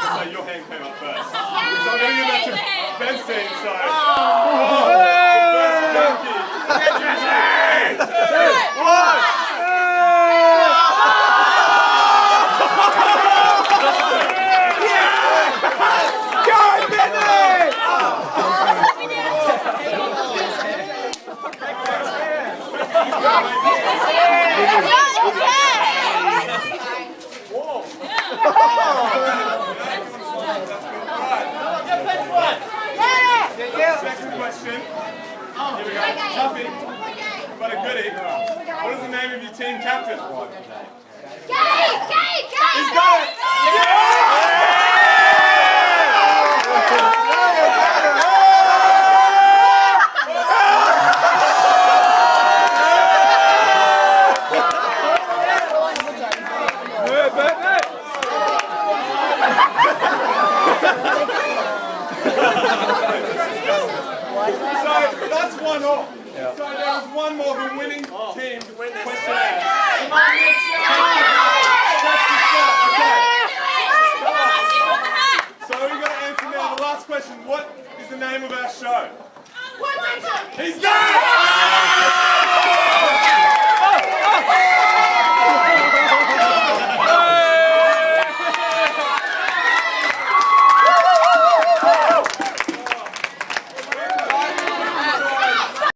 So your hand came up first. So I'm going to give that to Bensine. So. Second question. Here we go. Tuffy, but a goodie. What is the name of your team captain? He's got it! So that's 1-1. So there was one more. The winning team questionnaire. So we've got to answer now the last question. What is the name of our show? He's done it!